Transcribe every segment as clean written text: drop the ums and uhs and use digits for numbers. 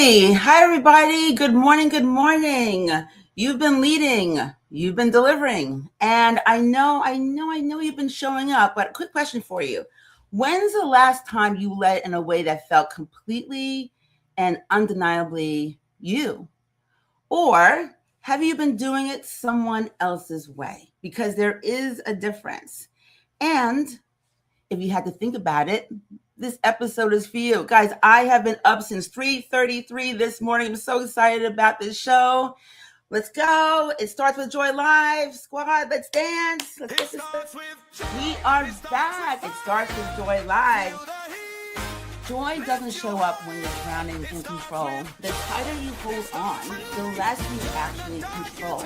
Hi, everybody. Good morning. Good morning. You've been leading, you've been delivering, and I know you've been showing up, but quick question for you. When's the last time you led in a way that felt completely and undeniably you? Or have you been doing it someone else's way? Because there is a difference. And if you had to think about it, this episode is for you. Guys, I have been up since 3:33 this morning. I'm so excited about this show. Let's go. It starts with Joy Live. Squad, let's dance. Let's get this. We are back. It starts with Joy Live. Joy doesn't show up when you're drowning in control. The tighter you hold on, the less you actually control.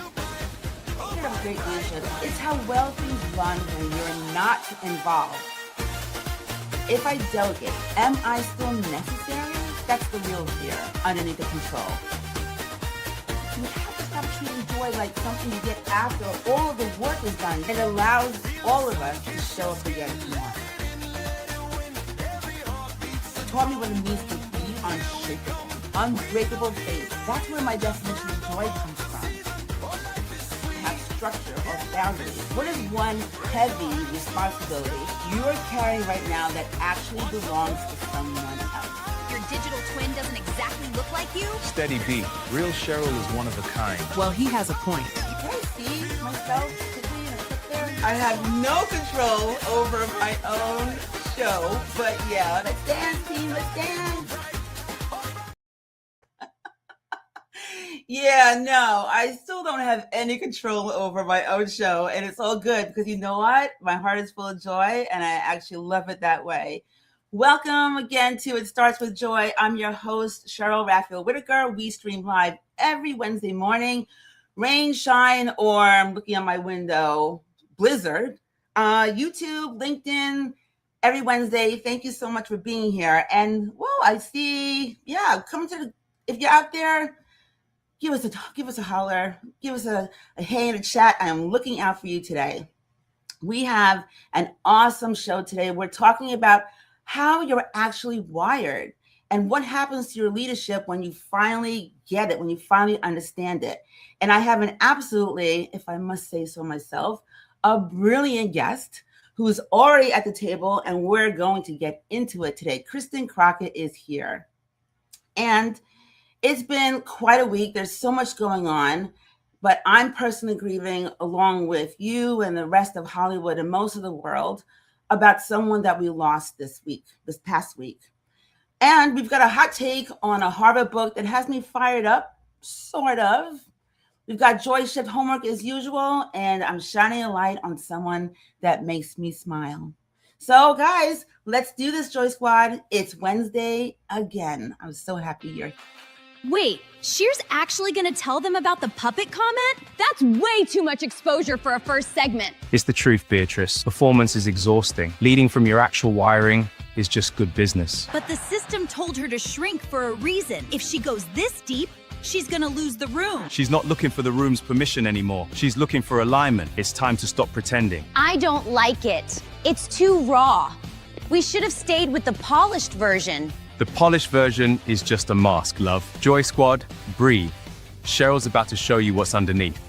Secret of great leadership, it's how well things run when you're not involved. If I delegate, am I still necessary? That's the real fear underneath the control. You have to stop treating joy like something you get after all of the work is done. It allows all of us to show up again tomorrow. Taught me what it means to be unshakable, unbreakable faith. That's where my definition of joy comes from. Have structure or boundaries. What is one heavy responsibility you're carrying right now that actually belongs to someone else? Your digital twin doesn't exactly look like you? Steady B. Real Cheryl is one of a kind. Well, he has a point. Can I see myself quickly in a clip there? I have no control over my own show, but yeah, let's dance, team, let's dance. Yeah, no, I still don't have any control over my own show, and it's all good because you know what? My heart is full of joy, and I actually love it that way. Welcome again to It Starts With Joy. I'm your host, Cheryl Raphael Whitaker. We stream live every Wednesday morning, rain, shine, or I'm looking out my window, blizzard, YouTube, LinkedIn, every Wednesday. Thank you so much for being here. And, well, I see, come to the, if you're out there, give us a holler, give us a hey in the chat. I am looking out for you today. We have an awesome show today. We're talking about how you're actually wired and what happens to your leadership when you finally get it, when you finally understand it. And I have an absolutely, if I must say so myself, a brilliant guest who's already at the table, and we're going to get into it today. Kristen Crockett is here. And it's been quite a week. There's so much going on, but I'm personally grieving along with you and the rest of Hollywood and most of the world about someone that we lost this past week. And we've got a hot take on a Harvard book that has me fired up, sort of. We've got Joy Shift homework as usual, and I'm shining a light on someone that makes me smile. So guys, let's do this, Joy Squad. It's Wednesday again. I'm so happy you're here. Wait, Sheer's actually gonna tell them about the puppet comment? That's way too much exposure for a first segment. It's the truth, Beatrice. Performance is exhausting. Leading from your actual wiring is just good business. But the system told her to shrink for a reason. If she goes this deep, she's gonna lose the room. She's not looking for the room's permission anymore. She's looking for alignment. It's time to stop pretending. I don't like it. It's too raw. We should have stayed with the polished version. The polished version is just a mask, love. Joy Squad, breathe. Cheryl's about to show you what's underneath.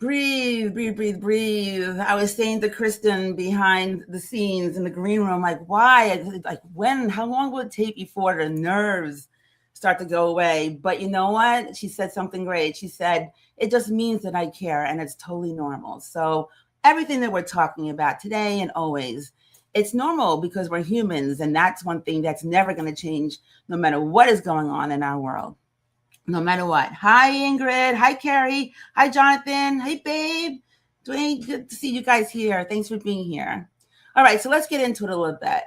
Breathe, breathe, breathe, breathe. I was saying to Kristen behind the scenes in the green room, like, why? Like, when? How long will it take before the nerves start to go away? But you know what? She said something great. She said, it just means that I care, and it's totally normal. So everything that we're talking about today and always, it's normal because we're humans, and that's one thing that's never going to change no matter what is going on in our world. No matter what. Hi, Ingrid. Hi, Carrie. Hi, Jonathan. Hey, babe. Dwayne, good to see you guys here. Thanks for being here. All right, so let's get into it a little bit.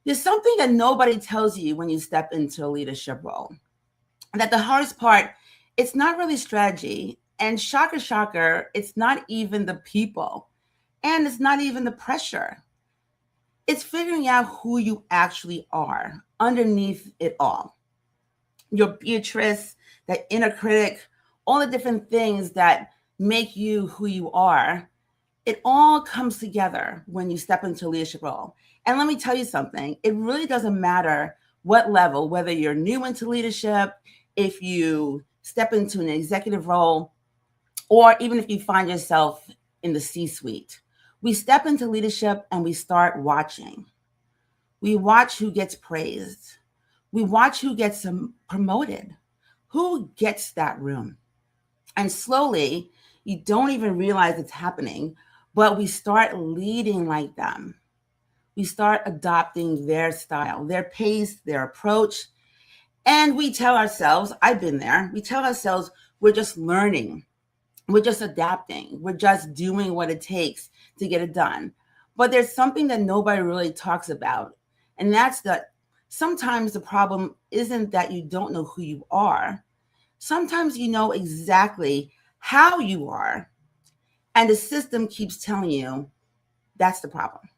There's something that nobody tells you when you step into a leadership role. And that the hardest part, it's not really strategy. And shocker, shocker, it's not even the people. And it's not even the pressure. It's figuring out who you actually are underneath it all. Your Beatrice, that inner critic, all the different things that make you who you are, it all comes together when you step into a leadership role. And let me tell you something, it really doesn't matter what level, whether you're new into leadership, if you step into an executive role, or even if you find yourself in the C-suite. We step into leadership and we start watching. We watch who gets praised. We watch who gets promoted, who gets that room. And slowly, you don't even realize it's happening, but we start leading like them. We start adopting their style, their pace, their approach. And we tell ourselves, I've been there, we tell ourselves we're just learning. We're just adapting. We're just doing what it takes to get it done. But there's something that nobody really talks about. And that's that sometimes the problem isn't that you don't know who you are. Sometimes you know exactly how you are. And the system keeps telling you that's the problem.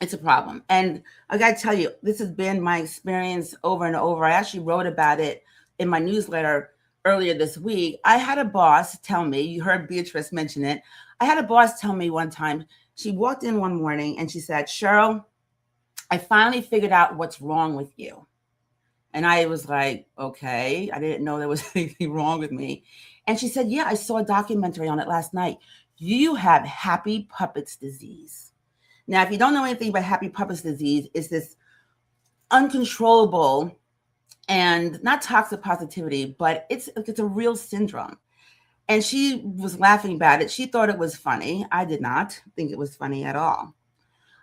It's a problem. And I got to tell you, this has been my experience over and over. I actually wrote about it in my newsletter earlier this week. I had a boss tell me, you heard Beatrice mention it. I had a boss tell me one time, she walked in one morning and she said, Cheryl, I finally figured out what's wrong with you. And I was like, okay, I didn't know there was anything wrong with me. And she said, yeah, I saw a documentary on it last night. You have happy puppets disease. Now, if you don't know anything about happy puppets disease, it's this uncontrollable and not toxic positivity, but it's a real syndrome. And she was laughing about it. She thought it was funny. I did not think it was funny at all.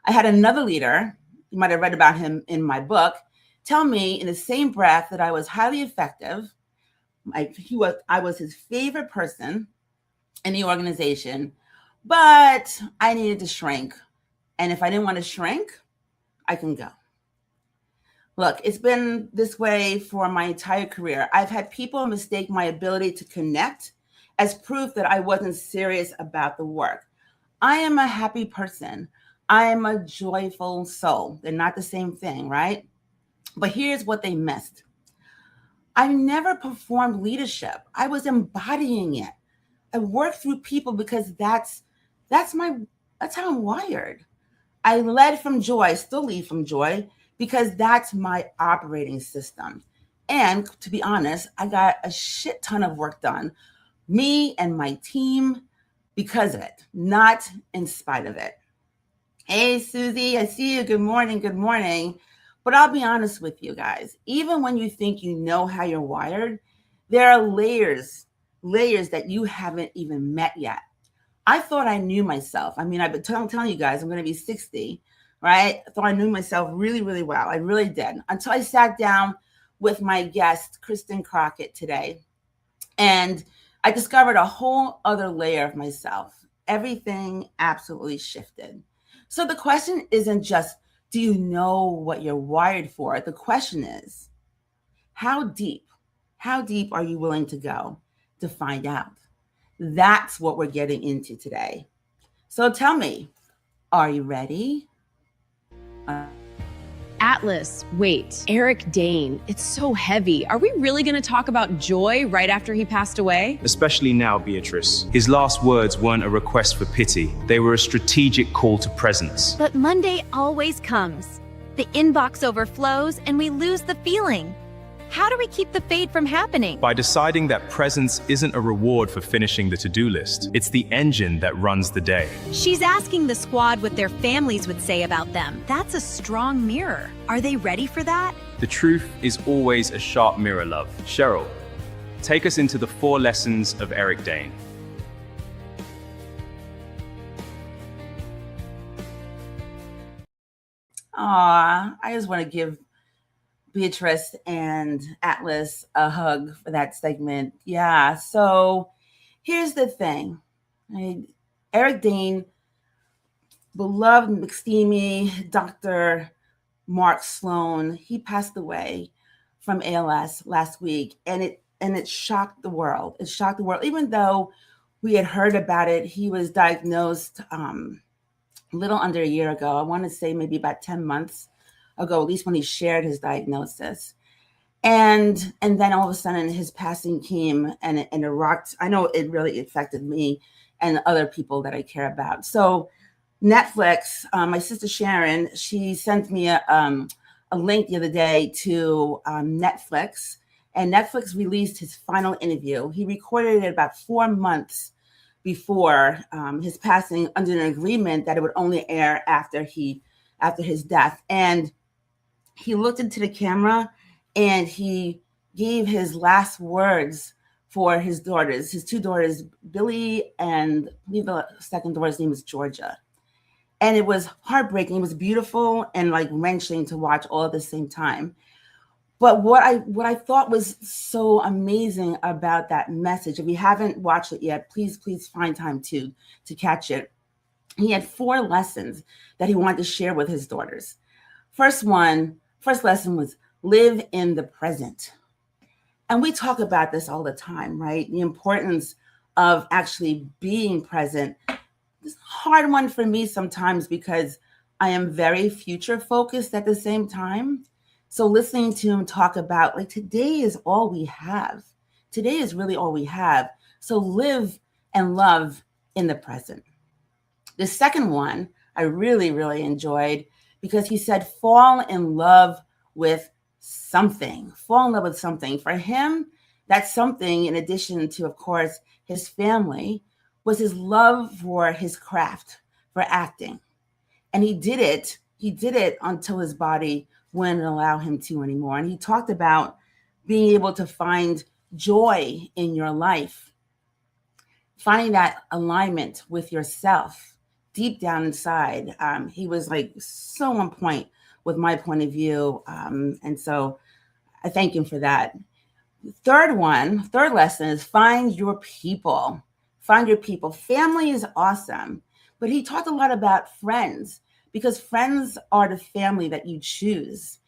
I had another leader, you might have read about him in my book, tell me in the same breath that I was highly effective. I was his favorite person in the organization, but I needed to shrink. And if I didn't want to shrink, I can go. Look, it's been this way for my entire career. I've had people mistake my ability to connect as proof that I wasn't serious about the work. I am a happy person. I am a joyful soul. They're not the same thing, right? But here's what they missed. I never performed leadership. I was embodying it. I worked through people because that's how I'm wired. I led from joy, still lead from joy, because that's my operating system. And to be honest, I got a shit ton of work done, me and my team, because of it, not in spite of it. Hey, Susie, I see you. Good morning. Good morning. But I'll be honest with you guys. Even when you think you know how you're wired, there are layers that you haven't even met yet. I thought I knew myself. I mean, I've been telling you guys, I'm going to be 60, right? I thought I knew myself really, really well. I really did. Until I sat down with my guest, Kristen Crockett, today. And I discovered a whole other layer of myself. Everything absolutely shifted. So the question isn't just, do you know what you're wired for? The question is, how deep are you willing to go to find out? That's what we're getting into today. So tell me, are you ready? Atlas, wait, Eric Dane, it's so heavy. Are we really going to talk about joy right after he passed away? Especially now, Beatrice. His last words weren't a request for pity. They were a strategic call to presence. But Monday always comes. The inbox overflows and we lose the feeling. How do we keep the fade from happening? By deciding that presence isn't a reward for finishing the to-do list. It's the engine that runs the day. She's asking the squad what their families would say about them. That's a strong mirror. Are they ready for that? The truth is always a sharp mirror, love. Cheryl, take us into the 4 lessons of Eric Dane. I just want to give Beatrice and Atlas a hug for that segment. Yeah, so here's the thing. Right? Eric Dane, beloved McSteamy, Dr. Mark Sloan, he passed away from ALS last week, and it shocked the world. It shocked the world. Even though we had heard about it, he was diagnosed a little under a year ago. I want to say maybe about 10 months ago, at least when he shared his diagnosis. And then all of a sudden his passing came and it rocked. I know it really affected me and other people that I care about. So Netflix, my sister Sharon, she sent me a a link the other day to Netflix, and Netflix released his final interview. He recorded it about 4 months before his passing, under an agreement that it would only air after his death. And he looked into the camera and he gave his last words for his daughters, his 2 daughters, Billy, and I believe the second daughter's name is Georgia. And it was heartbreaking. It was beautiful and like wrenching to watch all at the same time. But what I thought was so amazing about that message, if you haven't watched it yet, please find time to catch it. He had 4 lessons that he wanted to share with his daughters. First lesson was live in the present. And we talk about this all the time, right? The importance of actually being present. It's a hard one for me sometimes because I am very future focused at the same time. So listening to him talk about like today is all we have. Today is really all we have. So live and love in the present. The second one I really, really enjoyed because he said, fall in love with something. Fall in love with something. For him, that something, in addition to, of course, his family, was his love for his craft, for acting. And he did it until his body wouldn't allow him to anymore. And he talked about being able to find joy in your life, finding that alignment with yourself deep down inside. He was like so on point with my point of view. And so I thank him for that. Third lesson is find your people. Find your people. Family is awesome. But he talked a lot about friends, because friends are the family that you choose.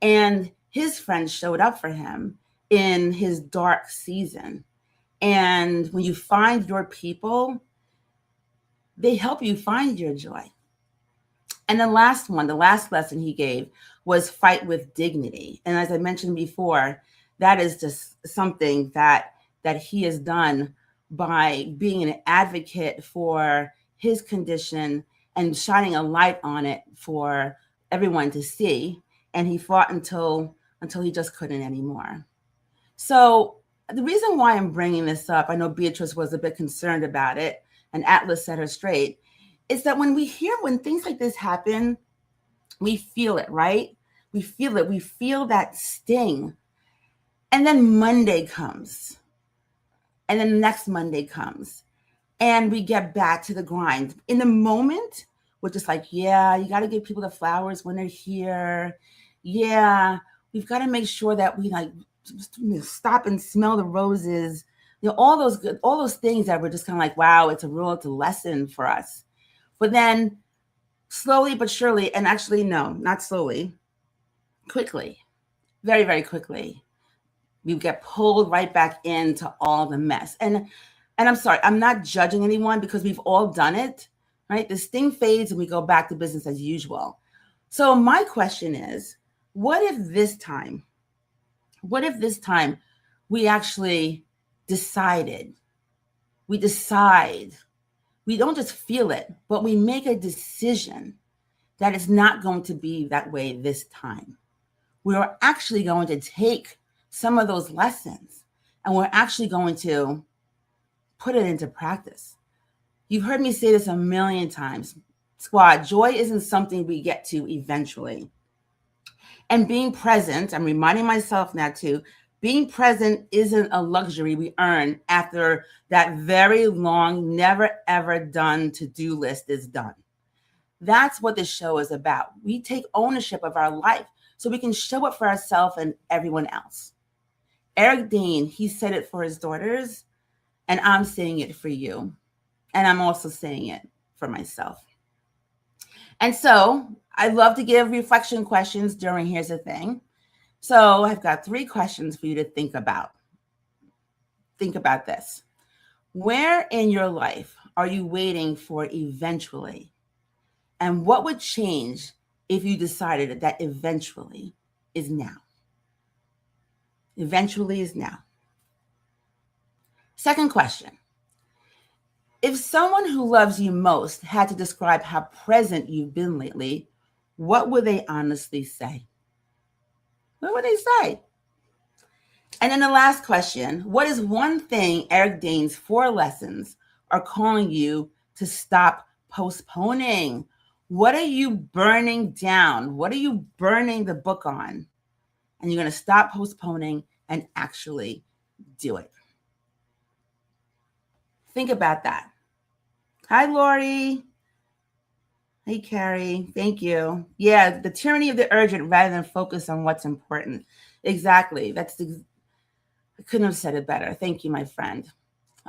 And his friends showed up for him in his dark season. And when you find your people, they help you find your joy. And the last lesson he gave was fight with dignity. And as I mentioned before, that is just something that he has done by being an advocate for his condition and shining a light on it for everyone to see. And he fought until he just couldn't anymore. So the reason why I'm bringing this up, I know Beatrice was a bit concerned about it, and Atlas set her straight, is that when things like this happen, we feel it, right? We feel it. We feel that sting. And then Monday comes. And then the next Monday comes. And we get back to the grind. In the moment, we're just like, yeah, you got to give people the flowers when they're here. Yeah, we've got to make sure that we like stop and smell the roses. You know, all those things that we're just kind of like, wow, it's a lesson for us. But then slowly but surely, and actually, no, not slowly, quickly, very, very quickly, we get pulled right back into all the mess. And I'm sorry, I'm not judging anyone because we've all done it, right? The sting fades and we go back to business as usual. So my question is, what if this time we actually decide, we don't just feel it, but we make a decision that it's not going to be that way this time. We are actually going to take some of those lessons and we're actually going to put it into practice. You've heard me say this a million times. Squad, joy isn't something we get to eventually. And being present, I'm reminding myself now too, being present isn't a luxury we earn after that very long, never ever done to-do list is done. That's what this show is about. We take ownership of our life so we can show up for ourselves and everyone else. Eric Dane, he said it for his daughters, and I'm saying it for you. And I'm also saying it for myself. And so I love to give reflection questions during Here's the Thing. So I've got 3 questions for you to think about. Think about this. Where in your life are you waiting for eventually? And what would change if you decided that eventually is now? Eventually is now. Second question. If someone who loves you most had to describe how present you've been lately, what would they honestly say? What would they say? And then the last question, what is one thing Eric Dane's 4 lessons are calling you to stop postponing? What are you burning down? What are you burning the book on? And you're going to stop postponing and actually do it. Think about that. Hi, Lori. Hey, Carrie. Thank you. Yeah, the tyranny of the urgent rather than focus on what's important. Exactly. I couldn't have said it better. Thank you, my friend.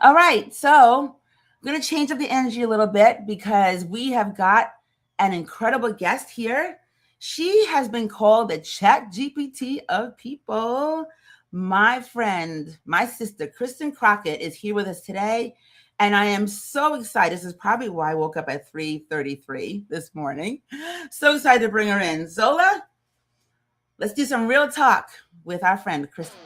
All right. So I'm going to change up the energy a little bit because we have got an incredible guest here. She has been called the Chat GPT of people. My friend, my sister, Kristen Crockett is here with us today. And I am so excited. This is probably why I woke up at 3:33 this morning. So excited to bring her in. Zola, let's do some real talk with our friend, Kristen.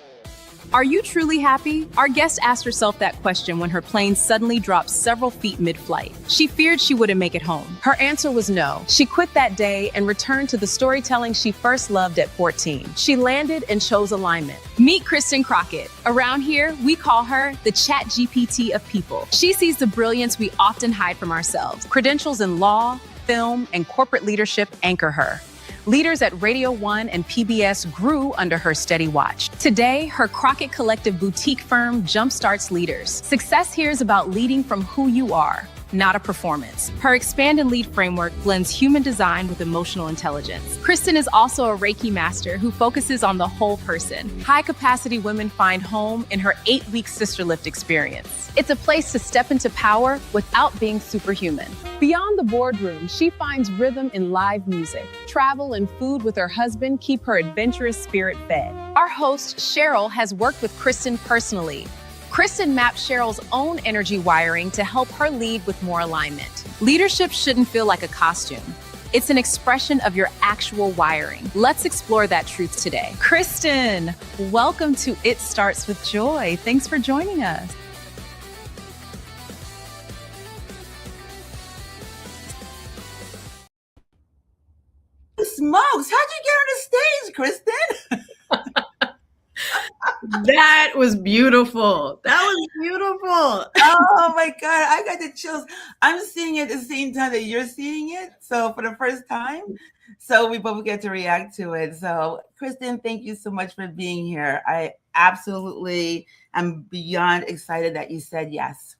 Are you truly happy? Our guest asked herself that question when her plane suddenly dropped several feet mid-flight. She feared she wouldn't make it home. Her answer was no. She quit that day and returned to the storytelling she first loved at 14. She landed and chose alignment. Meet Kristen Crockett. Around here, we call her the Chat GPT of people. She sees the brilliance we often hide from ourselves. Credentials in law, film, and corporate leadership anchor her. Leaders at Radio 1 and PBS grew under her steady watch. Today, her Crockett Collective boutique firm jumpstarts leaders. Success here is about leading from who you are, not a performance. Her Expand and Lead framework blends human design with emotional intelligence. Kristen is also a Reiki master who focuses on the whole person. High-capacity women find home in her 8-week Sister Lift experience. It's a place to step into power without being superhuman. Beyond the boardroom, she finds rhythm in live music. Travel and food with her husband keep her adventurous spirit fed. Our host, Cheryl, has worked with Kristen personally. Kristen mapped Cheryl's own energy wiring to help her lead with more alignment. Leadership shouldn't feel like a costume. It's an expression of your actual wiring. Let's explore that truth today. Kristen, welcome to It Starts With Joy. Thanks for joining us. Smokes, how'd you get on the stage, Kristen? That was beautiful. That was beautiful. Oh my God, I got the chills. I'm seeing it at the same time that you're seeing it. So for the first time. So we both get to react to it. So Kristen, thank you so much for being here. I absolutely am beyond excited that you said yes.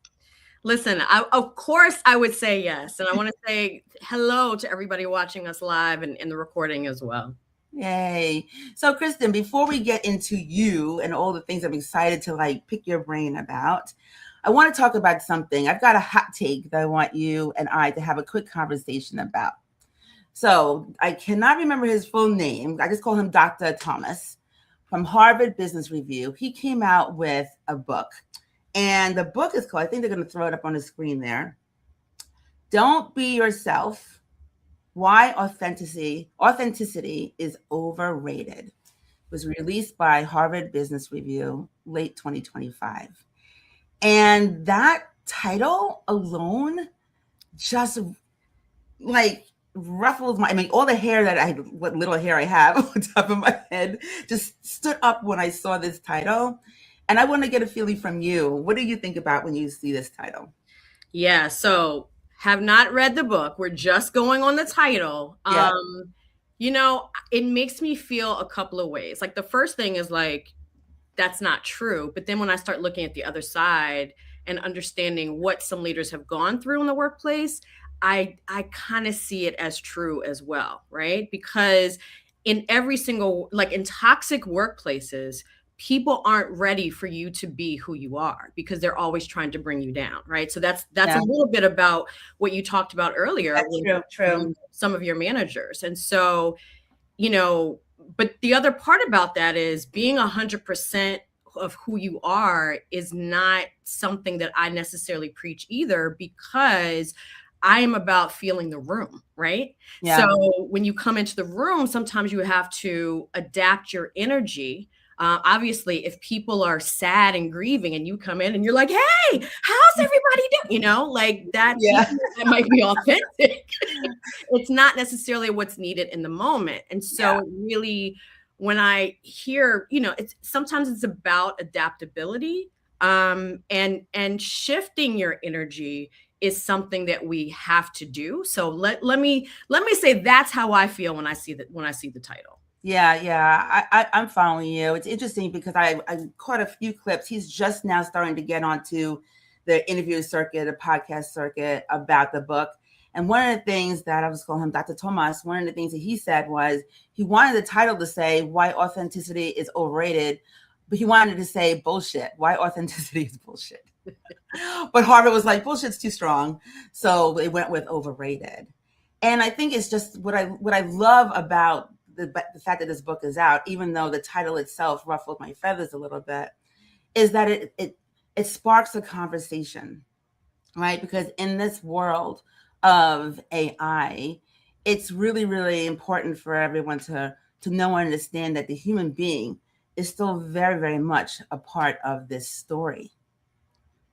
Listen, of course I would say yes. And I want to say hello to everybody watching us live and in the recording as well. Yay. So Kristen, before we get into you and all the things I'm excited to pick your brain about, I want to talk about something. I've got a hot take that I want you and I to have a quick conversation about. So I cannot remember his full name. I just call him Dr. Thomas from Harvard Business Review. He came out with a book. And the book is called, I think they're going to throw it up on the screen there, Don't Be Yourself, Why Authenticity is Overrated. It was released by Harvard Business Review, late 2025. And that title alone just ruffles all the hair what little hair I have on top of my head just stood up when I saw this title. And I want to get a feeling from you. What do you think about when you see this title? Yeah, so have not read the book. We're just going on the title. Yeah. It makes me feel a couple of ways. The first thing is that's not true. But then when I start looking at the other side and understanding what some leaders have gone through in the workplace, I kind of see it as true as well, right? Because in every single, in toxic workplaces, people aren't ready for you to be who you are because they're always trying to bring you down, right? So that's a little bit about what you talked about earlier. That's true. Some of your managers. And so, but the other part about that is being 100% of who you are is not something that I necessarily preach either, because I am about feeling the room, right? Yeah. So when you come into the room, sometimes you have to adapt your energy. Obviously, if people are sad and grieving and you come in and you're like, hey, how's everybody doing? That might be authentic. It's not necessarily what's needed in the moment. And so it really, when I hear, sometimes it's about adaptability, and shifting your energy is something that we have to do. So let me say that's how I feel when I see the title. Yeah, I'm following you. It's interesting because I caught a few clips. He's just now starting to get onto the interview circuit, the podcast circuit about the book. And one of the things that I was calling him Dr. Thomas, one of the things that he said was he wanted the title to say why authenticity is overrated, but he wanted to say bullshit, why authenticity is bullshit. But Harvard was like, bullshit's too strong. So they went with overrated. And I think it's just what I love about the fact that this book is out, even though the title itself ruffled my feathers a little bit, is that it sparks a conversation, right? Because in this world of AI, it's really, really important for everyone to know and understand that the human being is still very, very much a part of this story.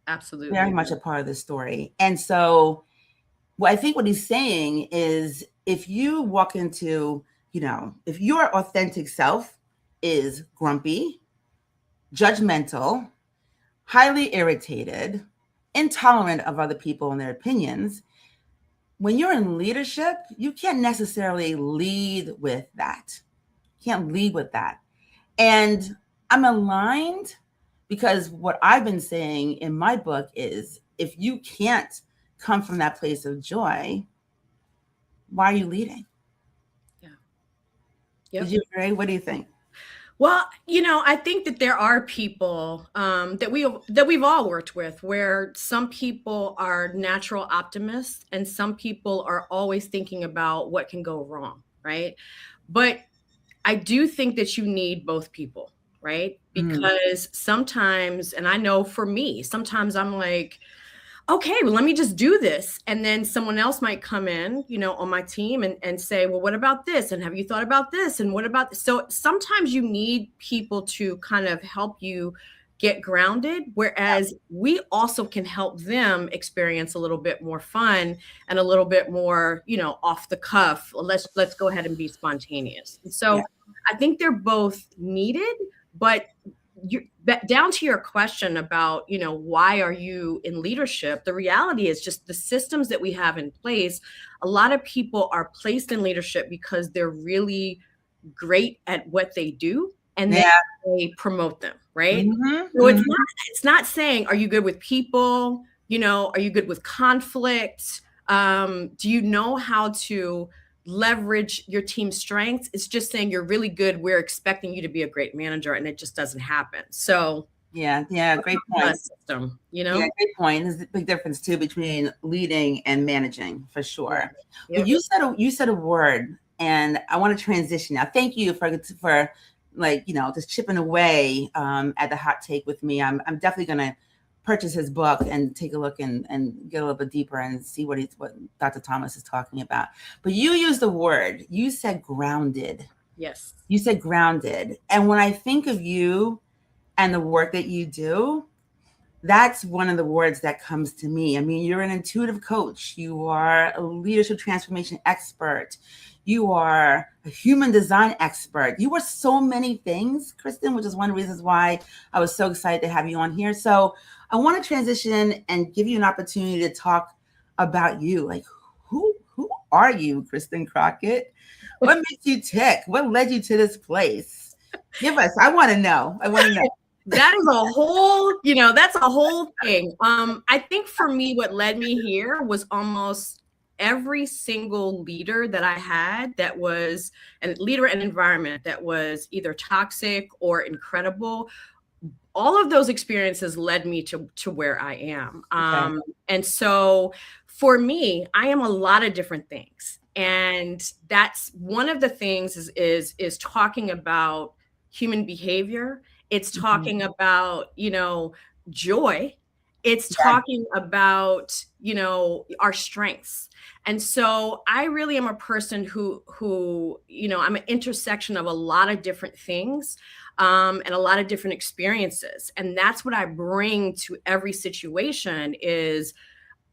Absolutely. Very much a part of the story. And so I think what he's saying is if you walk into, if your authentic self is grumpy, judgmental, highly irritated, intolerant of other people and their opinions, when you're in leadership, you can't necessarily lead with that. You can't lead with that. And I'm aligned because what I've been saying in my book is if you can't come from that place of joy, why are you leading? Yeah. Yep. Did you agree? What do you think? Well, I think that there are people that we've all worked with where some people are natural optimists and some people are always thinking about what can go wrong, right? But I do think that you need both people, right? Because sometimes, and I know for me, sometimes I'm like, okay, well, let me just do this. And then someone else might come in, on my team and say, well, what about this? And have you thought about this? And what about this? So sometimes you need people to kind of help you get grounded, whereas we also can help them experience a little bit more fun and a little bit more, off the cuff. Let's go ahead and be spontaneous. And so I think they're both needed, but down to your question about, why are you in leadership? The reality is just the systems that we have in place. A lot of people are placed in leadership because they're really great at what they do, and then they promote them, right? So it's not saying, are you good with people? Are you good with conflict? Do you know how to leverage your team's strengths? It's just saying you're really good. We're expecting you to be a great manager, and it just doesn't happen. So yeah, great point. System, Yeah, great point. There's a big difference too between leading and managing, for sure. Yeah. But you said a word, and I want to transition now. Thank you for just chipping away at the hot take with me. I'm definitely gonna purchase his book and take a look and get a little bit deeper and see what Dr. Thomas is talking about. But you used the word, you said grounded. Yes. You said grounded. And when I think of you and the work that you do, that's one of the words that comes to me. I mean, you're an intuitive coach. You are a leadership transformation expert. You are a human design expert. You are so many things, Kristen, which is one of the reasons why I was so excited to have you on here. So I want to transition and give you an opportunity to talk about you. Like, who are you, Kristen Crockett? What makes you tick? What led you to this place? Give us. I want to know. That is a whole, that's a whole thing. I think for me, what led me here was almost every single leader that I had that was a leader and environment that was either toxic or incredible. All of those experiences led me to where I am. And so for me, I am a lot of different things. And that's one of the things is talking about human behavior. It's talking about, joy. It's talking about, our strengths. And so I really am a person who, I'm an intersection of a lot of different things. And a lot of different experiences. And that's what I bring to every situation is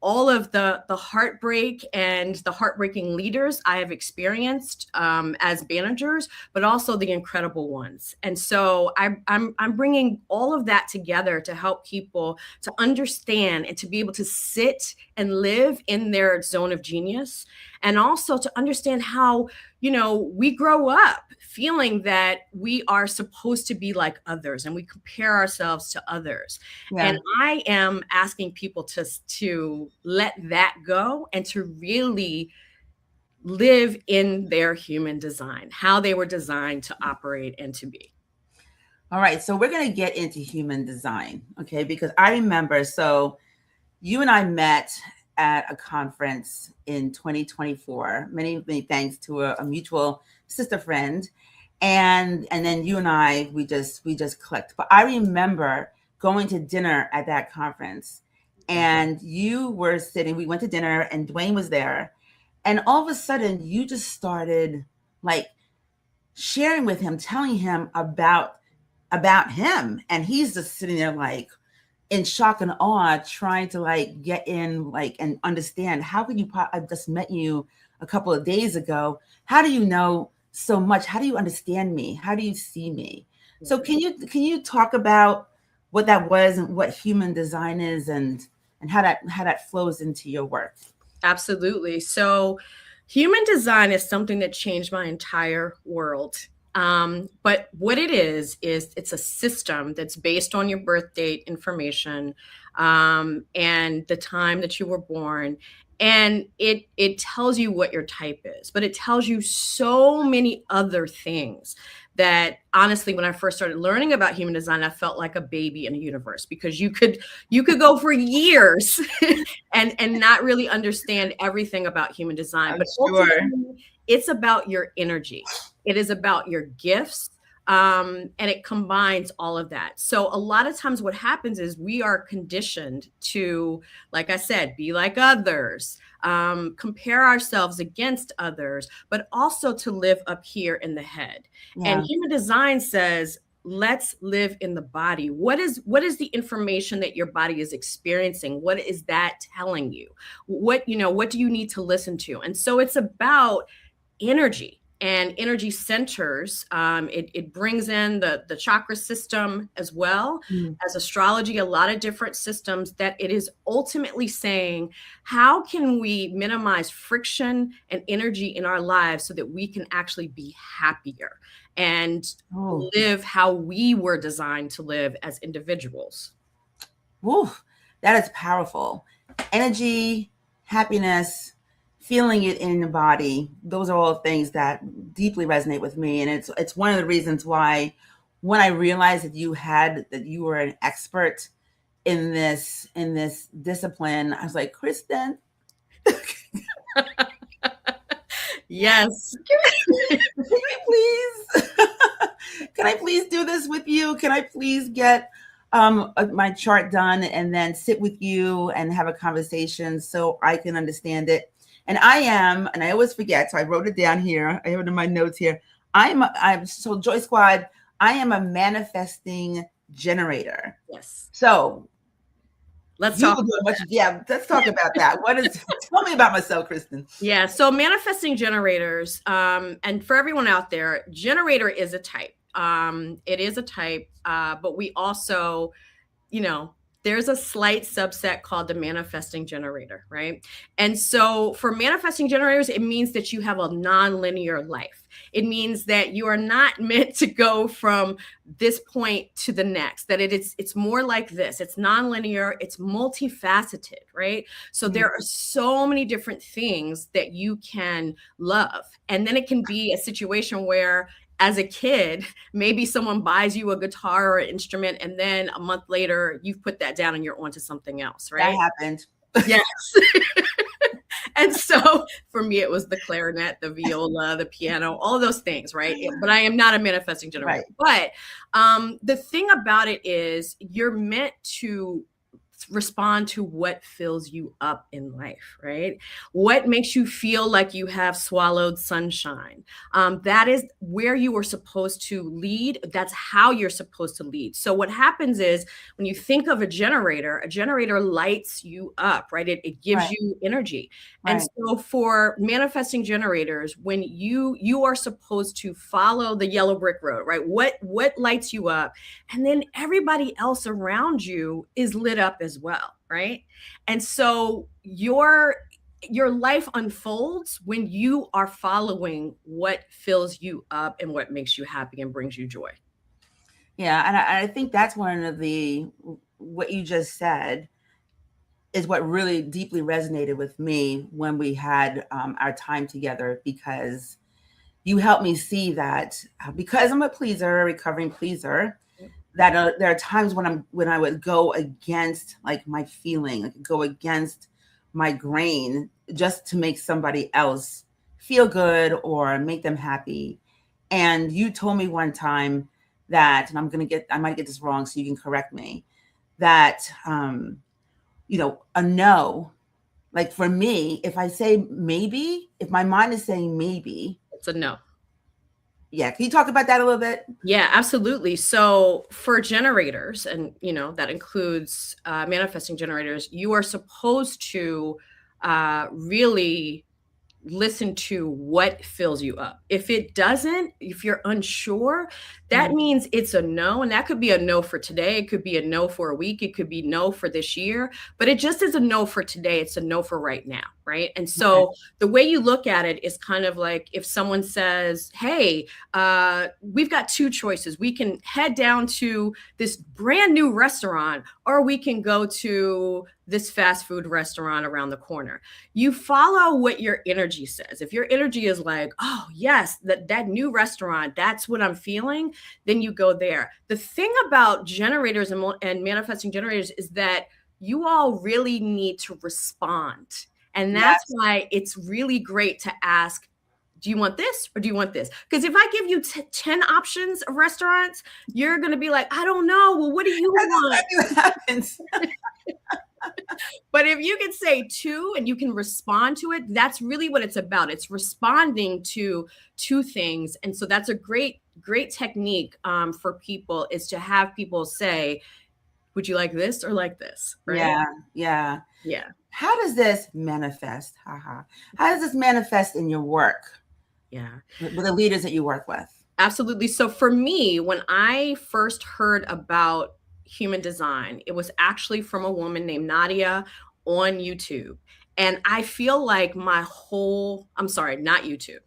all of the heartbreak and the heartbreaking leaders I have experienced as managers, but also the incredible ones. And so I'm bringing all of that together to help people to understand and to be able to sit and live in their zone of genius, and also to understand how, we grow up feeling that we are supposed to be like others and we compare ourselves to others. Yeah. And I am asking people to let that go and to really live in their human design, how they were designed to operate and to be. All right. So we're going to get into human design. Okay. Because I remember, so you and I met at a conference in 2024. Many, many thanks to a mutual sister friend. And then you and I, we just clicked. But I remember going to dinner at that conference, and you were sitting, we went to dinner and Dwayne was there. And all of a sudden you just started like sharing with him, telling him about him. And he's just sitting there like in shock and awe, trying to like get in like and understand, how could you, I just met you a couple of days ago. How do you know so much? How do you understand me? How do you see me? So can you talk about what that was and what human design is and how that flows into your work? Absolutely. So human design is something that changed my entire world. But what it is it's a system that's based on your birth date information, and the time that you were born. And it tells you what your type is, but it tells you so many other things that honestly, when I first started learning about human design, I felt like a baby in a universe, because you could go for years and not really understand everything about human design. But ultimately, it's about your energy. It is about your gifts. And it combines all of that. So a lot of times what happens is we are conditioned to, like I said, be like others, compare ourselves against others, but also to live up here in the head. Yeah. And human design says, let's live in the body. What is the information that your body is experiencing? What is that telling you? What do you need to listen to? And so it's about energy. And energy centers, it brings in the chakra system as well as astrology, a lot of different systems that it is ultimately saying, how can we minimize friction and energy in our lives so that we can actually be happier and live how we were designed to live as individuals? Woo, that is powerful. Energy, happiness, feeling it in the body, those are all things that deeply resonate with me. And it's one of the reasons why when I realized that you were an expert in this discipline, I was like, Kristen. Yes. Can I please do this with you? Can I please get my chart done and then sit with you and have a conversation so I can understand it? And I always forget, so I wrote it down here. I have it in my notes here. So Joy Squad, I am a manifesting generator. Yes. So let's talk about that. Tell me about myself, Kristen. Yeah. So manifesting generators, and for everyone out there, generator is a type. It is a type, but we also, there's a slight subset called the manifesting generator, right? And so for manifesting generators, it means that you have a non-linear life. It means that you are not meant to go from this point to the next, that it's more like this. It's non-linear, it's multifaceted, right? So there are so many different things that you can love. And then it can be a situation where as a kid, maybe someone buys you a guitar or an instrument, and then a month later, you've put that down and you're onto something else, right? That happened. Yes. And so for me, it was the clarinet, the viola, the piano, all of those things, right? But I am not a manifesting generator. Right. But the thing about it is you're meant to respond to what fills you up in life, right? What makes you feel like you have swallowed sunshine? That is where you are supposed to lead. That's how you're supposed to lead. So what happens is when you think of a generator lights you up, right? It gives Right. you energy. And Right. so for manifesting generators, when you are supposed to follow the yellow brick road, right? What lights you up? And then everybody else around you is lit up as well, right? And so your life unfolds when you are following what fills you up and what makes you happy and brings you joy. Yeah, and I think that's one of what you just said is what really deeply resonated with me when we had our time together, because you helped me see that because I'm a pleaser, a recovering pleaser, that there are times when I would go against like my feeling, like go against my grain just to make somebody else feel good or make them happy. And you told me one time that, and I might get this wrong, so you can correct me, that a no, like for me, if I say maybe, if my mind is saying maybe, It's a no. yeah. Can you talk about that a little bit? Yeah, absolutely. So for generators, and that includes manifesting generators, you are supposed to really listen to what fills you up. If it doesn't, if you're unsure, that means it's a no. And that could be a no for today. It could be a no for a week. It could be no for this year, but it just is a no for today. It's a no for right now. Right. And so the way you look at it is kind of like if someone says, hey, we've got two choices. We can head down to this brand new restaurant, or we can go to this fast food restaurant around the corner. You follow what your energy says. If your energy is like, oh yes, that new restaurant, that's what I'm feeling, then you go there. The thing about generators and manifesting generators is that you all really need to respond. And that's why it's really great to ask, do you want this or do you want this? Because if I give you 10 options of restaurants, you're going to be like, I don't know. Well, what do you want? That's exactly what happens. But if you can say two and you can respond to it, that's really what it's about. It's responding to two things. And so that's a great technique for people, is to have people say, would you like this or like this? Right? Yeah. Yeah. How does this manifest? How does this manifest in your work? Yeah. With the leaders that you work with? Absolutely. So for me, when I first heard about human design, it was actually from a woman named Nadia on YouTube. And I feel like I'm sorry, not YouTube.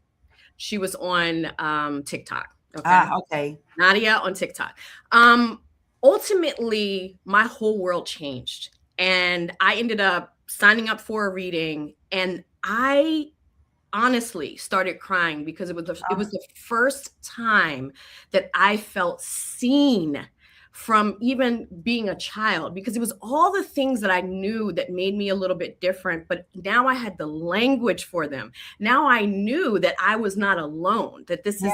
She was on TikTok. Okay. Okay. Nadia on TikTok. Ultimately, my whole world changed. And I ended up signing up for a reading, and I honestly started crying because it was the first time that I felt seen from even being a child, because it was all the things that I knew that made me a little bit different, but now I had the language for them. Now I knew that I was not alone, that this is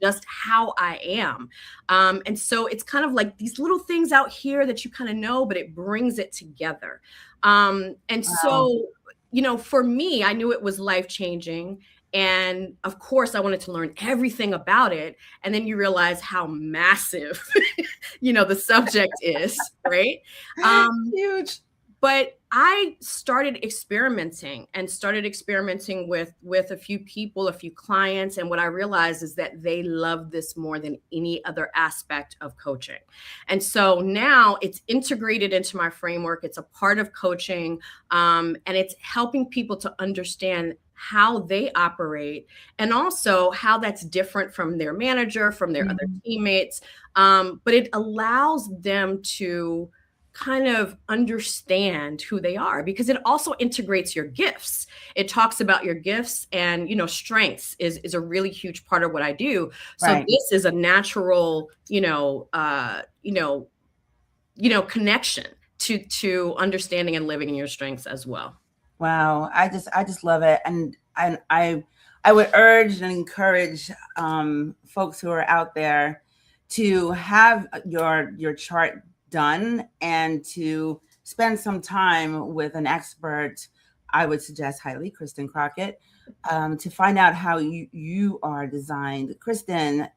just how I am. And so it's kind of like these little things out here that you kind of know, but it brings it together. So, for me, I knew it was life-changing. And of course, I wanted to learn everything about it. And then you realize how massive, the subject is, right? Huge. But I started experimenting with a few people, a few clients. And what I realized is that they love this more than any other aspect of coaching. And so now it's integrated into my framework. It's a part of coaching, and it's helping people to understand how they operate, and also how that's different from their manager, from their other teammates. But it allows them to kind of understand who they are, because it also integrates your gifts. It talks about your gifts, and strengths is a really huge part of what I do. So this is a natural, connection to understanding and living in your strengths as well. Wow. I just love it. And I would urge and encourage folks who are out there to have your chart done and to spend some time with an expert, I would suggest highly Kristen Crockett, to find out how you are designed. Kristen,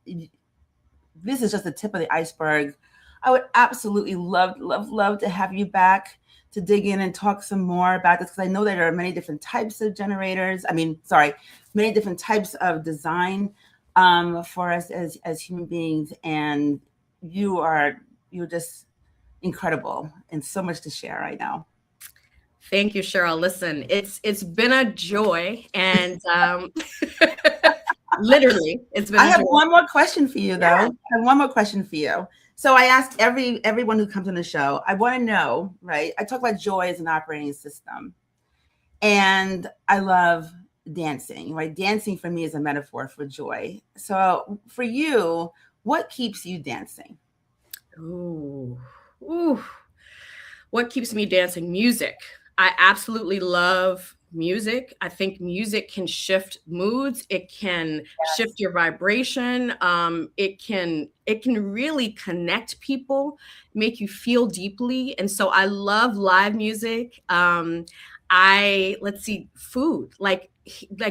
this is just the tip of the iceberg. I would absolutely love to have you back to dig in and talk some more about this, because I know that there are many different types of many different types of design for us as human beings, and you're just incredible and so much to share right now. Thank you, Cheryl. Listen, it's been a joy, and literally, it's been. I have one more question for you, though. Yeah. I have one more question for you. So I ask everyone who comes on the show, I want to know, right? I talk about joy as an operating system, and I love dancing, right? Dancing for me is a metaphor for joy. So for you, what keeps you dancing? Ooh. What keeps me dancing? Music. I absolutely love music. I think music can shift moods. It can shift your vibration. It can really connect people, make you feel deeply. And so I love live music. Food, like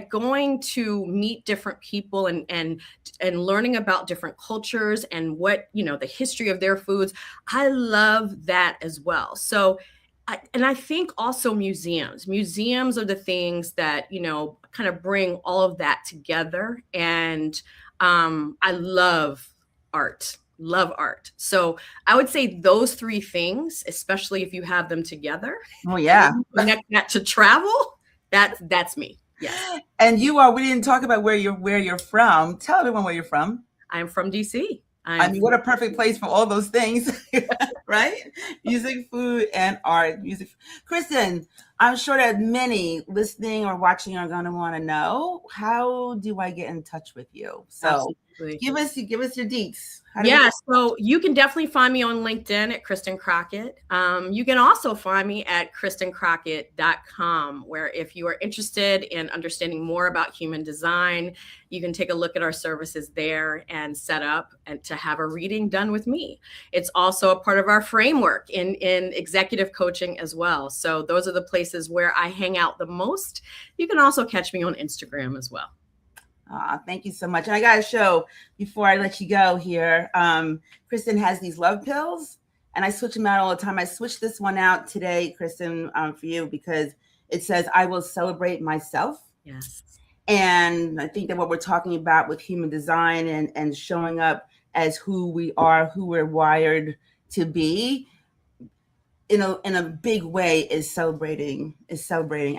going to meet different people and learning about different cultures and what, the history of their foods. I love that as well. So I think also museums are the things that, kind of bring all of that together. And I love art. So I would say those three things, especially if you have them together. Oh yeah. Connect that to travel. That's me. Yes. And we didn't talk about where you're from. Tell everyone where you're from. I'm from DC. What a perfect place for all those things, right? Music, food, and art. Kristen, I'm sure that many listening or watching are going to want to know, how do I get in touch with you? So give us your deets. So you can definitely find me on LinkedIn at Kristen Crockett. You can also find me at kristencrockett.com, where if you are interested in understanding more about human design, you can take a look at our services there and set up and to have a reading done with me. It's also a part of our framework in executive coaching as well. So those are the places where I hang out the most. You can also catch me on Instagram as well. Thank you so much. And I got to show, before I let you go here, Kristen has these love pills, and I switch them out all the time. I switched this one out today, Kristen, for you, because it says, I will celebrate myself. Yes. And I think that what we're talking about with human design and showing up as who we are, who we're wired to be, in a big way is celebrating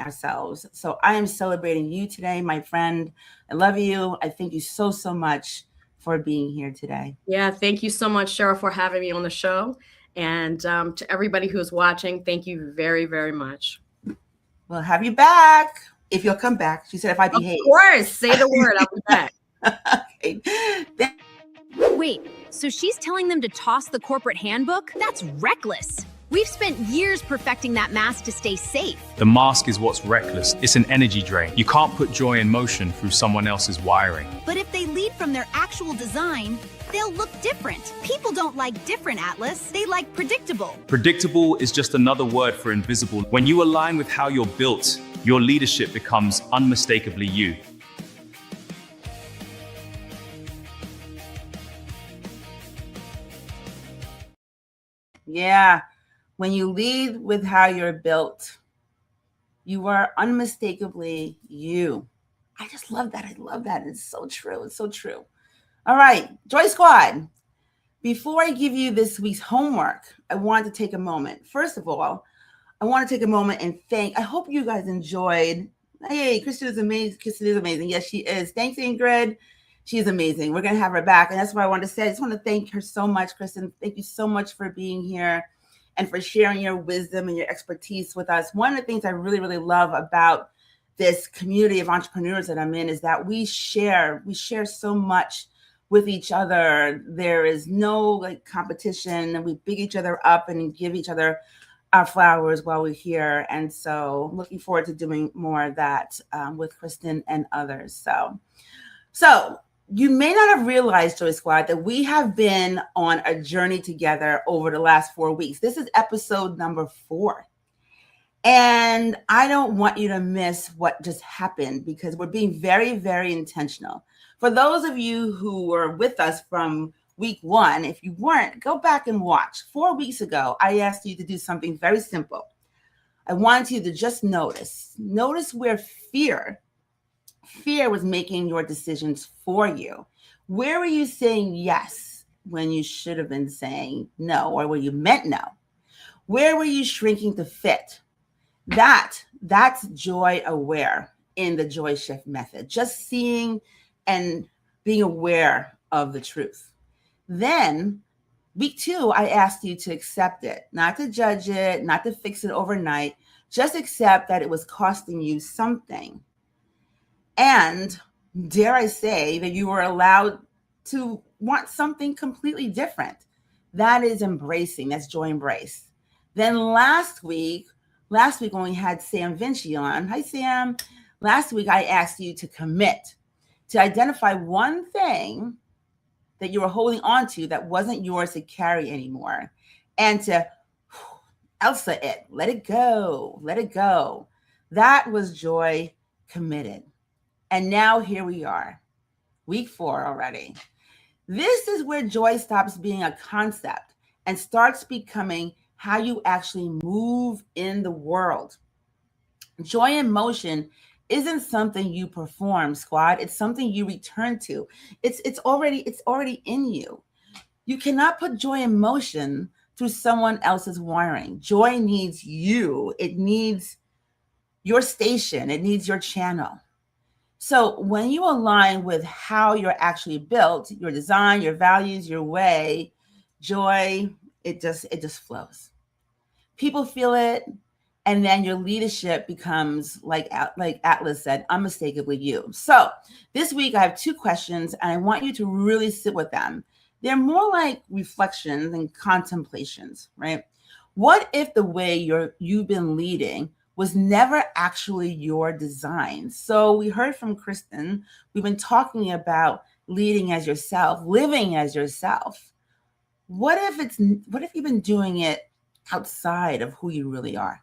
ourselves. So I am celebrating you today, my friend. I love you. I thank you so much for being here today. Yeah, thank you so much, Cheryl, for having me on the show. And to everybody who's watching, thank you very, very much. We'll have you back if you'll come back. She said if I behave. Of course, say the word, I'll be back. Okay. Wait, so she's telling them to toss the corporate handbook? That's reckless. We've spent years perfecting that mask to stay safe. The mask is what's reckless. It's an energy drain. You can't put joy in motion through someone else's wiring. But if they lead from their actual design, they'll look different. People don't like different, Atlas. They like predictable. Predictable is just another word for invisible. When you align with how you're built, your leadership becomes unmistakably you. Yeah. When you lead with how you're built, you are unmistakably you. I just love that. I love that. It's so true. It's so true. All right, Joy Squad. Before I give you this week's homework, I want to take a moment. First of all, I want to take a moment and I hope you guys enjoyed. Hey, Kristen is amazing. Kristen is amazing. Yes, she is. Thanks, Ingrid. She is amazing. We're going to have her back. And that's what I wanted to say. I just want to thank her so much, Kristen. Thank you so much for being here and for sharing your wisdom and your expertise with us. One of the things I really, really love about this community of entrepreneurs that I'm in is that we share so much with each other. There is no competition. We big each other up and give each other our flowers while we're here. And so I'm looking forward to doing more of that with Kristen and others. So You may not have realized, Joy Squad, that we have been on a journey together over the last 4 weeks. This is episode number 4. And I don't want you to miss what just happened because we're being very, very intentional. For those of you who were with us from week 1, if you weren't, go back and watch. 4 weeks ago, I asked you to do something very simple. I wanted you to just notice where fear was making your decisions for you. Where were you saying yes when you should have been saying no, or where you meant no? Where were you shrinking to fit? That's joy aware in the joy shift method. Just seeing and being aware of the truth. Then week 2, I asked you to accept it, not to judge it, not to fix it overnight. Just accept that it was costing you something. And dare I say that you were allowed to want something completely different. That is embracing. That's joy embrace. Then last week when we had Sam Vinci on, hi Sam. Last week I asked you to commit, to identify one thing that you were holding on to that wasn't yours to carry anymore, and to Elsa it, let it go. That was joy committed. And now here we are, week 4 already. This is where joy stops being a concept and starts becoming how you actually move in the world. Joy in motion isn't something you perform, squad. It's something you return to. It's already in you. You cannot put joy in motion through someone else's wiring. Joy needs you. It needs your station. It needs your channel. So when you align with how you're actually built, your design, your values, your way, joy, it just flows. People feel it, and then your leadership becomes, like Atlas said, unmistakably you. So this week I have 2 questions, and I want you to really sit with them. They're more like reflections and contemplations, right? What if the way you've been leading was never actually your design? So we heard from Kristen, we've been talking about leading as yourself, living as yourself. What if you've been doing it outside of who you really are?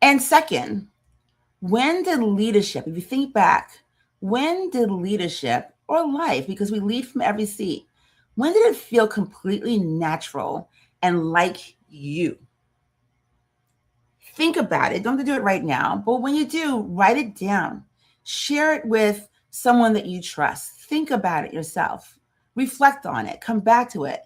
And second, when did leadership, if you think back, when did leadership or life, because we lead from every seat, when did it feel completely natural and like you? Think about it. Don't have to do it right now, but when you do, write it down. Share it with someone that you trust. Think about it yourself. Reflect on it. Come back to it.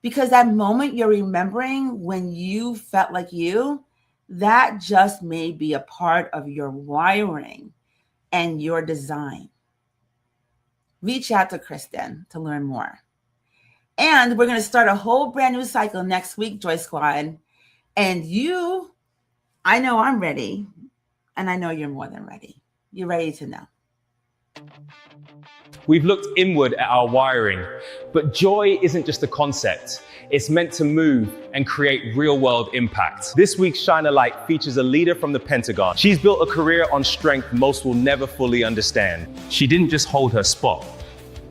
Because that moment you're remembering when you felt like you, that just may be a part of your wiring and your design. Reach out to Kristen to learn more. And we're going to start a whole brand new cycle next week, Joy Squad. And I know I'm ready, and I know you're more than ready. You're ready to know. We've looked inward at our wiring, but joy isn't just a concept. It's meant to move and create real-world impact. This week's Shine a Light features a leader from the Pentagon. She's built a career on strength most will never fully understand. She didn't just hold her spot.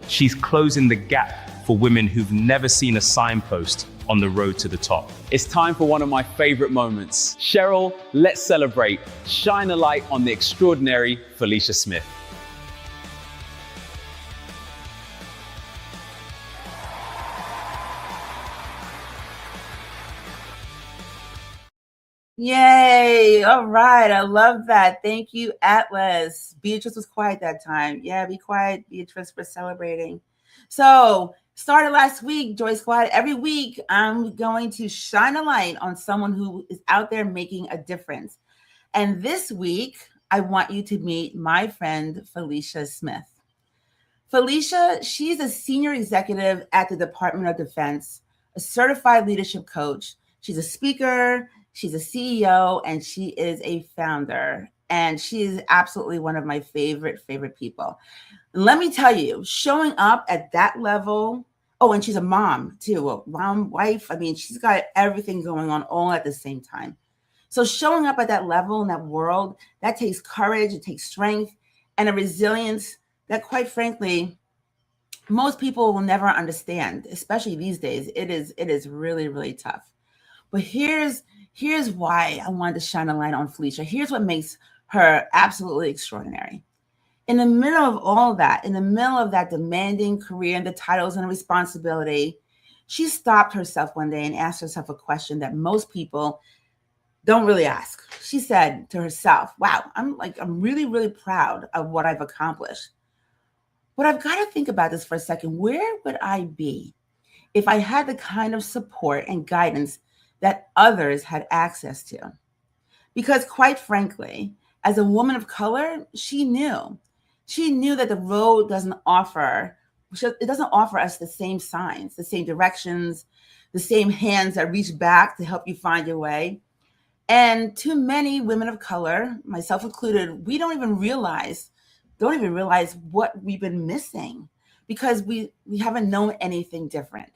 She's closing the gap for women who've never seen a signpost on the road to the top. It's time for one of my favorite moments. Cheryl, let's celebrate. Shine a light on the extraordinary Felicia Smith. Yay. All right. I love that. Thank you, Atlas. Beatrice was quiet that time. Yeah, be quiet, Beatrice. We're celebrating. So started last week, Joy Squad. Every week, I'm going to shine a light on someone who is out there making a difference. And this week, I want you to meet my friend, Felicia Smith. Felicia, she's a senior executive at the Department of Defense, a certified leadership coach. She's a speaker, she's a CEO, and she is a founder. And she is absolutely one of my favorite people. And let me tell you, showing up at that level, oh, and she's a mom too, a mom, wife. I mean, she's got everything going on all at the same time. So showing up at that level in that world, that takes courage, it takes strength, and a resilience that quite frankly, most people will never understand, especially these days. It is really, really tough. But here's why I wanted to shine a light on Felicia. Here's what makes her absolutely extraordinary. In the middle of all of that, in the middle of that demanding career and the titles and responsibility, she stopped herself one day and asked herself a question that most people don't really ask. She said to herself, wow, I'm really, really proud of what I've accomplished. But I've got to think about this for a second. Where would I be if I had the kind of support and guidance that others had access to? Because quite frankly, as a woman of color, she knew that the road doesn't offer us the same signs, the same directions, the same hands that reach back to help you find your way. And too many women of color, myself included, we don't even realize what we've been missing because we haven't known anything different.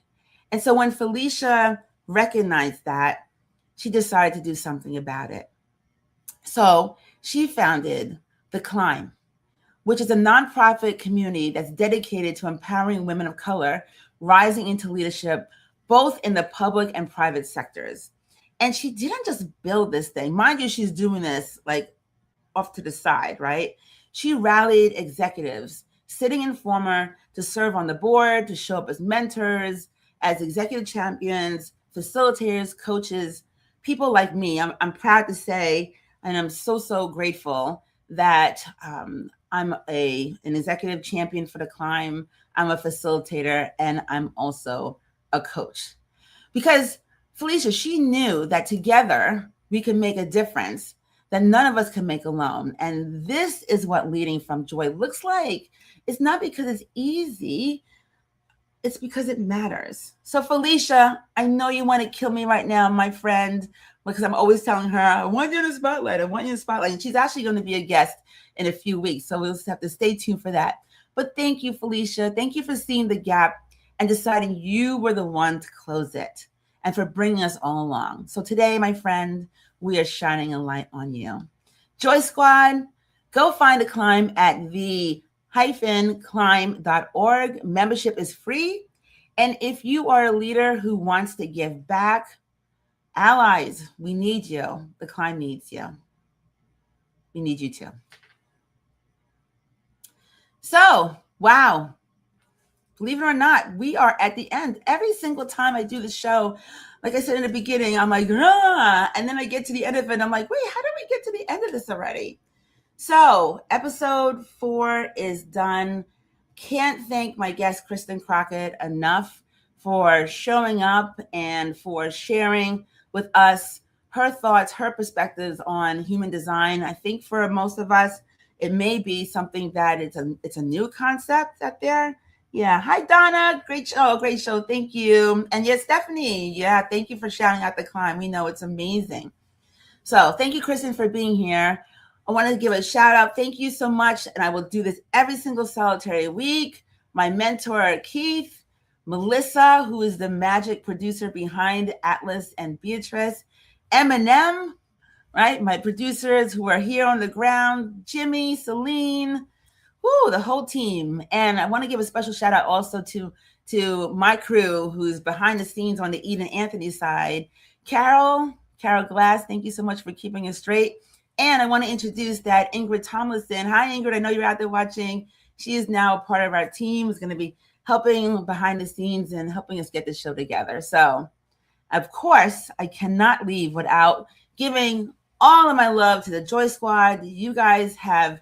And so when Felicia recognized that, she decided to do something about it. So she founded The Climb, which is a nonprofit community that's dedicated to empowering women of color rising into leadership, both in the public and private sectors. And she didn't just build this thing. Mind you, she's doing this like off to the side, right? She rallied executives, sitting in former, to serve on the board, to show up as mentors, as executive champions, facilitators, coaches, people like me. I'm proud to say, and I'm so grateful that I'm an executive champion for The Climb. I'm a facilitator, and I'm also a coach. Because Felicia, she knew that together we could make a difference that none of us can make alone. And this is what leading from joy looks like. It's not because it's easy, it's because it matters. So Felicia, I know you want to kill me right now, my friend, because I'm always telling her, I want you in the spotlight. And she's actually going to be a guest in a few weeks. So we'll just have to stay tuned for that. But thank you, Felicia. Thank you for seeing the gap and deciding you were the one to close it and for bringing us all along. So today, my friend, we are shining a light on you. Joy Squad, go find The Climb at the-climb.org. Membership is free. And if you are a leader who wants to give back, allies, we need you. The Climb needs you. We need you too. So, wow. Believe it or not, we are at the end. Every single time I do the show, like I said in the beginning, I'm like, and then I get to the end of it, and I'm like, wait, how did we get to the end of this already? So episode 4 is done. Can't thank my guest, Kristen Crockett, enough for showing up and for sharing with us her thoughts, her perspectives on human design. I think for most of us, it may be something that it's a new concept out there. Yeah. Hi, Donna. Great show. Great show. Thank you. And yes, Stephanie. Yeah. Thank you for shouting out The Climb. We know it's amazing. So thank you, Kristen, for being here. I want to give a shout out. Thank you so much. And I will do this every single solitary week. My mentor, Keith, Melissa, who is the magic producer behind Atlas and Beatrice, Eminem, right? My producers who are here on the ground, Jimmy, Celine, the whole team. And I want to give a special shout out also to my crew who's behind the scenes on the Eden Anthony side. Carol Glass, thank you so much for keeping it straight. And I want to introduce that Ingrid Tomlinson. Hi, Ingrid. I know you're out there watching. She is now a part of our team, who's going to be helping behind the scenes and helping us get this show together. So, of course, I cannot leave without giving all of my love to the Joy Squad. You guys have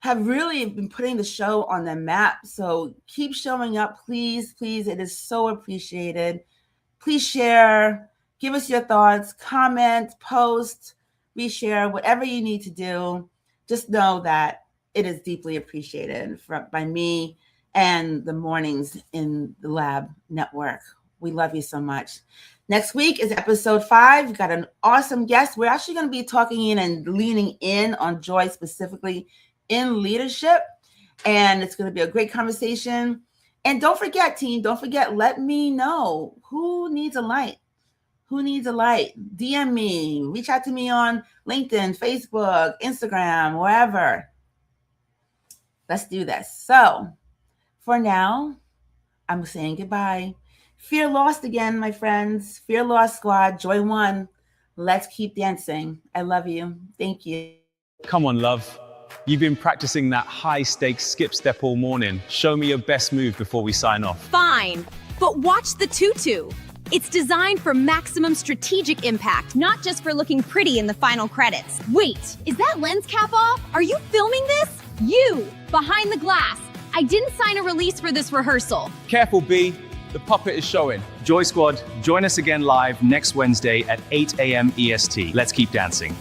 really been putting the show on the map. So keep showing up, please. It is so appreciated. Please share, give us your thoughts, comment, post, reshare, whatever you need to do. Just know that it is deeply appreciated by me and the Mornings in the Lab Network. We love you so much. Next week is episode 5. We've got an awesome guest. We're actually going to be talking in and leaning in on joy specifically in leadership. And it's going to be a great conversation. And don't forget, team, let me know who needs a light. Who needs a light? DM me, reach out to me on LinkedIn, Facebook, Instagram, wherever. Let's do this. So for now, I'm saying goodbye. Fear lost again, my friends. Fear lost squad. Joy won. Let's keep dancing. I love you. Thank you. Come on, love. You've been practicing that high-stakes skip step all morning. Show me your best move before we sign off. Fine, but watch the tutu. It's designed for maximum strategic impact, not just for looking pretty in the final credits. Wait, is that lens cap off? Are you filming this? You, behind the glass. I didn't sign a release for this rehearsal. Careful, B. The puppet is showing. Joy Squad, join us again live next Wednesday at 8 a.m. EST. Let's keep dancing.